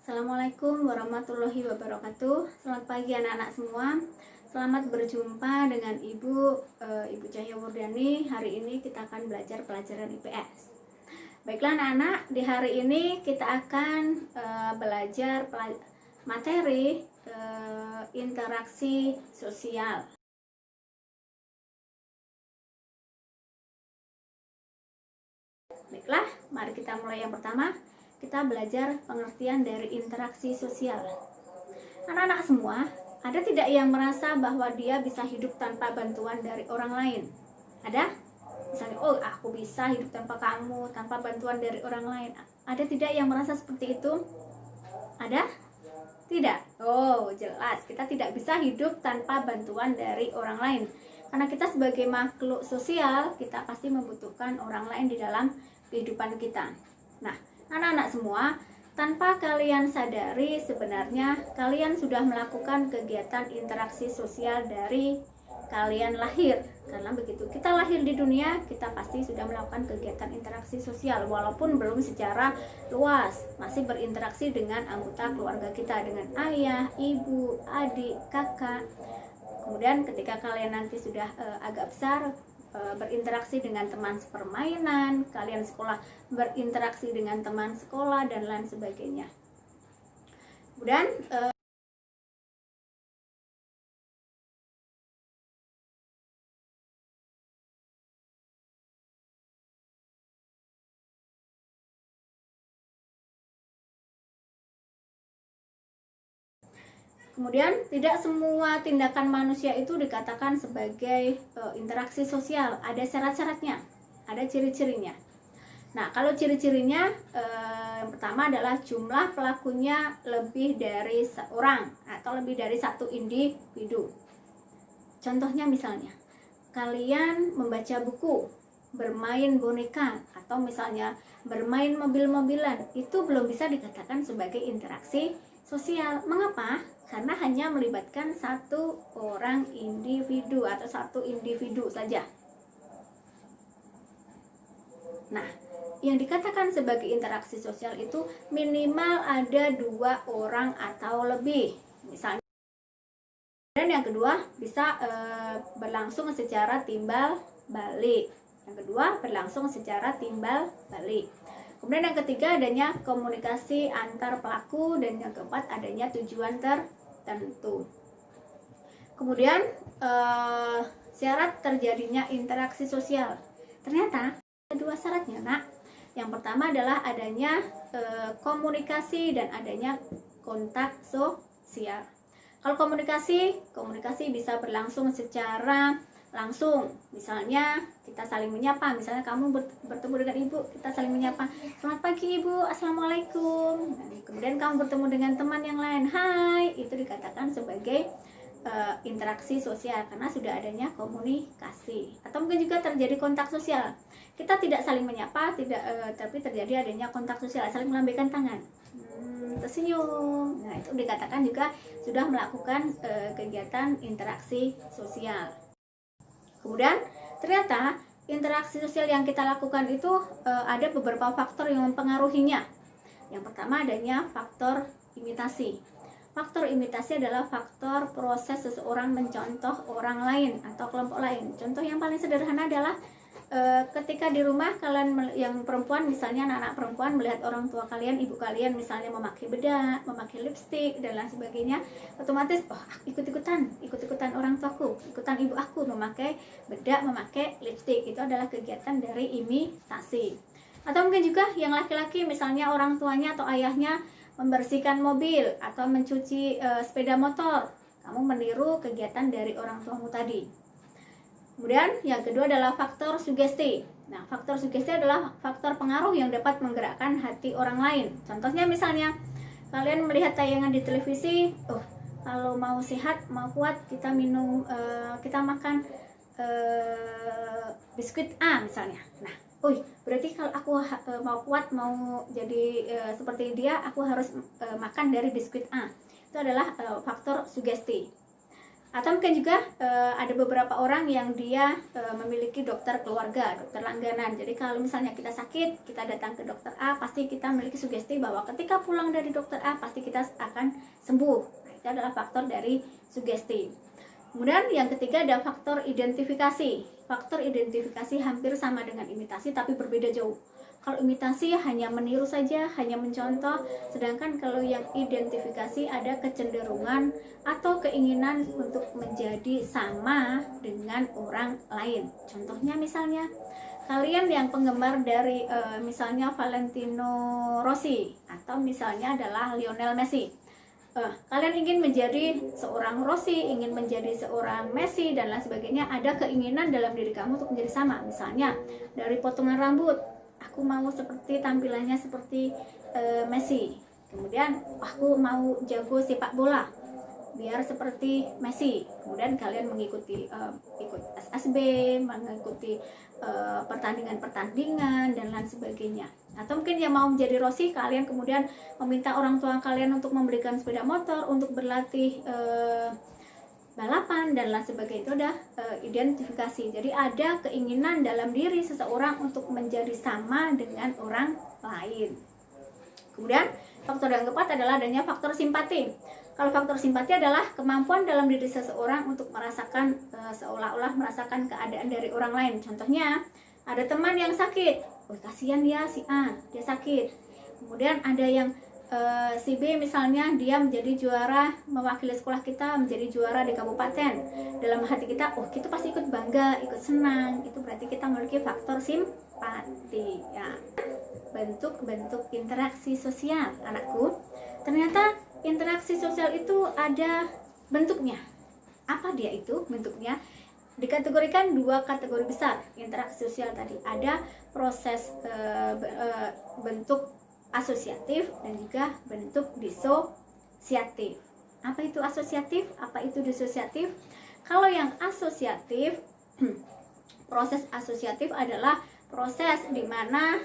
Assalamualaikum warahmatullahi wabarakatuh. Selamat pagi anak-anak semua. Selamat berjumpa dengan Ibu Cahya Wardani. Hari ini kita akan belajar pelajaran IPS. Baiklah anak-anak, di hari ini kita akan belajar materi interaksi sosial. Baiklah, mari kita mulai yang pertama. Kita belajar pengertian dari interaksi sosial. Anak-anak semua, ada tidak yang merasa bahwa dia bisa hidup tanpa bantuan dari orang lain? Ada? Misalnya, oh aku bisa hidup tanpa kamu, tanpa bantuan dari orang lain. Ada tidak yang merasa seperti itu? Ada? Tidak? Oh, jelas. Kita tidak bisa hidup tanpa bantuan dari orang lain. Karena kita sebagai makhluk sosial, kita pasti membutuhkan orang lain di dalam kehidupan kita. Nah, anak-anak semua, tanpa kalian sadari sebenarnya kalian sudah melakukan kegiatan interaksi sosial dari kalian lahir. Karena begitu kita lahir di dunia, kita pasti sudah melakukan kegiatan interaksi sosial, walaupun belum secara luas, masih berinteraksi dengan anggota keluarga kita, dengan ayah, ibu, adik, kakak. Kemudian ketika kalian nanti sudah agak besar, berinteraksi dengan teman sepermainan, kalian sekolah berinteraksi dengan teman sekolah dan lain sebagainya. Kemudian tidak semua tindakan manusia itu dikatakan sebagai interaksi sosial. Ada syarat-syaratnya, ada ciri-cirinya. Nah, kalau ciri-cirinya yang pertama adalah jumlah pelakunya lebih dari seorang atau lebih dari satu individu. Contohnya misalnya, kalian membaca buku, bermain boneka, atau misalnya bermain mobil-mobilan, itu belum bisa dikatakan sebagai interaksi sosial. Mengapa? Karena hanya melibatkan satu orang individu atau satu individu saja. Nah, yang dikatakan sebagai interaksi sosial itu minimal ada 2 orang atau lebih. Misalnya, dan yang kedua bisa berlangsung secara timbal balik. Yang kedua berlangsung secara timbal balik. Kemudian yang ketiga adanya komunikasi antar pelaku, dan yang keempat adanya tujuan tertentu. Kemudian syarat terjadinya interaksi sosial. Ternyata ada 2 syaratnya, nak. Yang pertama adalah adanya komunikasi dan adanya kontak sosial. Kalau komunikasi bisa berlangsung secara langsung. Misalnya kita saling menyapa, misalnya kamu bertemu dengan ibu, kita saling menyapa, selamat pagi ibu, assalamualaikum. Kemudian kamu bertemu dengan teman yang lain, hai, itu dikatakan sebagai interaksi sosial karena sudah adanya komunikasi. Atau mungkin juga terjadi kontak sosial, kita tidak saling menyapa, tapi terjadi adanya kontak sosial, saling melambaikan tangan, tersenyum. Nah, itu dikatakan juga sudah melakukan kegiatan interaksi sosial. Kemudian ternyata interaksi sosial yang kita lakukan itu ada beberapa faktor yang mempengaruhinya. Yang pertama adanya faktor imitasi. Faktor imitasi adalah faktor proses seseorang mencontoh orang lain atau kelompok lain. Contoh yang paling sederhana adalah ketika di rumah kalian yang perempuan, misalnya anak-anak perempuan melihat orang tua kalian, ibu kalian misalnya memakai bedak, memakai lipstik dan lain sebagainya, otomatis ikut-ikutan orang tuaku, ikutan ibu aku memakai bedak, memakai lipstik. Itu adalah kegiatan dari imitasi. Atau mungkin juga yang laki-laki, misalnya orang tuanya atau ayahnya membersihkan mobil atau mencuci sepeda motor, kamu meniru kegiatan dari orang tuamu tadi. Kemudian yang kedua adalah faktor sugesti. Nah, faktor sugesti adalah faktor pengaruh yang dapat menggerakkan hati orang lain. Contohnya misalnya kalian melihat tayangan di televisi, kalau mau sehat, mau kuat, kita makan biskuit A misalnya. Nah, berarti kalau aku mau kuat, mau jadi seperti dia, aku harus makan dari biskuit A. Itu adalah faktor sugesti. Atau mungkin juga ada beberapa orang yang dia memiliki dokter keluarga, dokter langganan. Jadi kalau misalnya kita sakit, kita datang ke dokter A, pasti kita memiliki sugesti bahwa ketika pulang dari dokter A pasti kita akan sembuh. Nah, itu adalah faktor dari sugesti. Kemudian yang ketiga ada faktor identifikasi. Faktor identifikasi hampir sama dengan imitasi tapi berbeda jauh. Kalau imitasi hanya meniru saja, hanya mencontoh, sedangkan kalau yang identifikasi ada kecenderungan atau keinginan untuk menjadi sama dengan orang lain. Contohnya misalnya, kalian yang penggemar dari misalnya Valentino Rossi atau misalnya adalah Lionel Messi. Kalian ingin menjadi seorang Rossi, ingin menjadi seorang Messi dan lain sebagainya, ada keinginan dalam diri kamu untuk menjadi sama. Misalnya dari potongan rambut, aku mau seperti tampilannya seperti Messi. Kemudian aku mau jago sepak bola biar seperti Messi. Kemudian kalian mengikuti ikut SSB, mengikuti pertandingan-pertandingan dan lain sebagainya. Atau mungkin yang mau menjadi Rossi, kalian kemudian meminta orang tua kalian untuk memberikan sepeda motor untuk berlatih balapan dan lain sebagainya. Itu udah identifikasi. Jadi ada keinginan dalam diri seseorang untuk menjadi sama dengan orang lain. Kemudian faktor yang keempat adalah adanya faktor simpati. Kalau faktor simpati adalah kemampuan dalam diri seseorang untuk merasakan seolah-olah merasakan keadaan dari orang lain. Contohnya ada teman yang sakit, kasihan ya si A, dia sakit. Kemudian ada yang si B misalnya, dia menjadi juara mewakili sekolah kita, menjadi juara di kabupaten. Dalam hati kita, kita pasti ikut bangga, ikut senang. Itu berarti kita memiliki faktor simpati ya. Bentuk-bentuk interaksi sosial, anakku. Ternyata interaksi sosial itu ada bentuknya. Apa dia itu bentuknya? Dikategorikan dua kategori besar interaksi sosial tadi. Ada proses bentuk asosiatif dan juga bentuk disosiatif. Apa itu asosiatif? Apa itu disosiatif? Kalau yang asosiatif, proses asosiatif adalah proses di mana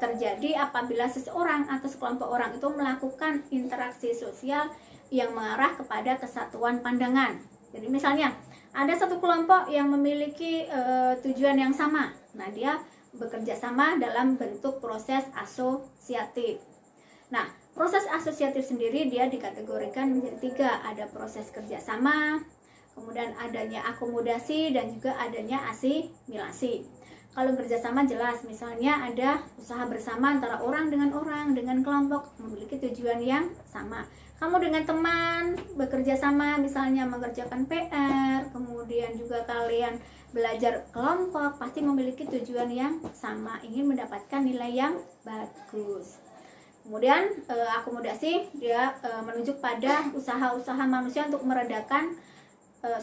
terjadi apabila seseorang atau sekelompok orang itu melakukan interaksi sosial yang mengarah kepada kesatuan pandangan. Jadi misalnya ada satu kelompok yang memiliki tujuan yang sama. Nah, dia bekerja sama dalam bentuk proses asosiatif. Nah, proses asosiatif sendiri dia dikategorikan menjadi tiga. Ada proses kerjasama, kemudian adanya akomodasi, dan juga adanya asimilasi. Kalau kerjasama jelas, misalnya ada usaha bersama antara orang, dengan kelompok, memiliki tujuan yang sama. Kamu dengan teman bekerja sama, misalnya mengerjakan PR, kemudian juga kalian belajar kelompok, pasti memiliki tujuan yang sama, ingin mendapatkan nilai yang bagus. Kemudian akomodasi, dia menunjuk pada usaha-usaha manusia untuk meredakan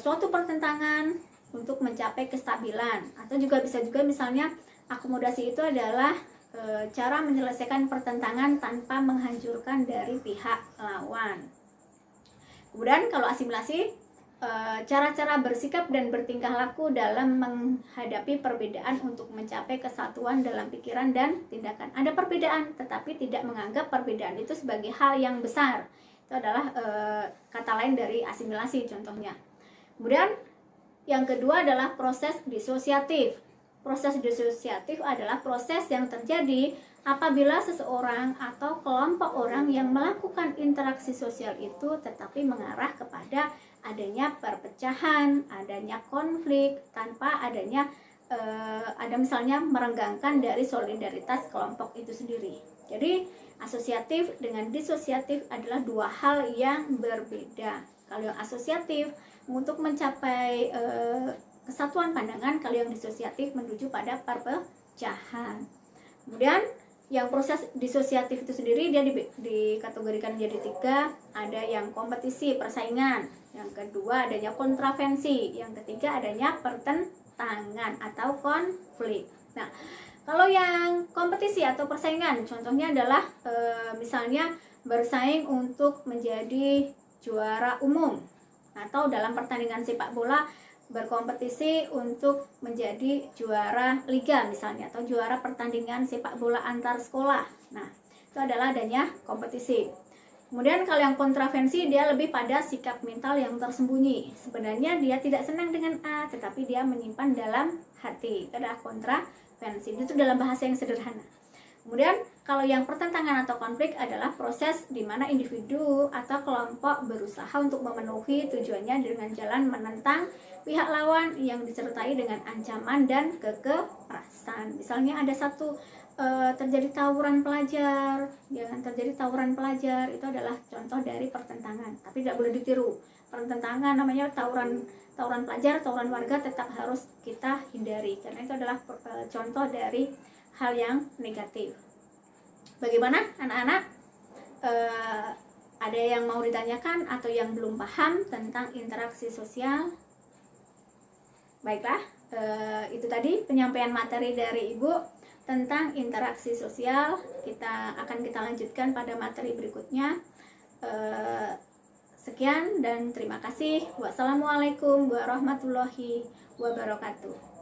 suatu pertentangan untuk mencapai kestabilan. Atau juga bisa juga misalnya akomodasi itu adalah cara menyelesaikan pertentangan tanpa menghancurkan dari pihak lawan. Kemudian kalau asimilasi, cara-cara bersikap dan bertingkah laku dalam menghadapi perbedaan untuk mencapai kesatuan dalam pikiran dan tindakan. Ada perbedaan tetapi tidak menganggap perbedaan itu sebagai hal yang besar. Itu adalah kata lain dari asimilasi contohnya. Kemudian yang kedua adalah proses disosiatif. Proses disosiatif adalah proses yang terjadi apabila seseorang atau kelompok orang yang melakukan interaksi sosial itu tetapi mengarah kepada adanya perpecahan, adanya konflik, tanpa adanya ada misalnya merenggangkan dari solidaritas kelompok itu sendiri. Jadi asosiatif dengan disosiatif adalah dua hal yang berbeda. Kalau yang asosiatif untuk mencapai kesatuan pandangan, kalau yang disosiatif menuju pada perpecahan. Kemudian yang proses disosiatif itu sendiri dia dikategorikan menjadi tiga. Ada yang kompetisi, persaingan. Yang kedua adanya kontravensi. Yang ketiga adanya pertentangan atau konflik. Nah, kalau yang kompetisi atau persaingan, contohnya adalah misalnya bersaing untuk menjadi juara umum, atau dalam pertandingan sepak bola berkompetisi untuk menjadi juara liga misalnya, atau juara pertandingan sepak bola antar sekolah. Nah, itu adalah adanya kompetisi. Kemudian kalau yang kontravensi, dia lebih pada sikap mental yang tersembunyi. Sebenarnya dia tidak senang dengan A, tetapi dia menyimpan dalam hati. Itu adalah kontravensi. Itu dalam bahasa yang sederhana. Kemudian kalau yang pertentangan atau konflik adalah proses di mana individu atau kelompok berusaha untuk memenuhi tujuannya dengan jalan menentang pihak lawan yang disertai dengan ancaman dan kekerasan. Misalnya ada terjadi tawuran pelajar, terjadi tawuran pelajar, itu adalah contoh dari pertentangan, tapi tidak boleh ditiru. Pertentangan namanya tawuran pelajar, tawuran warga tetap harus kita hindari karena itu adalah contoh dari hal yang negatif. Bagaimana anak-anak? Ada yang mau ditanyakan atau yang belum paham tentang interaksi sosial? Baiklah, itu tadi penyampaian materi dari Ibu tentang interaksi sosial. Kita lanjutkan pada materi berikutnya. Sekian dan terima kasih. Wassalamualaikum warahmatullahi wabarakatuh.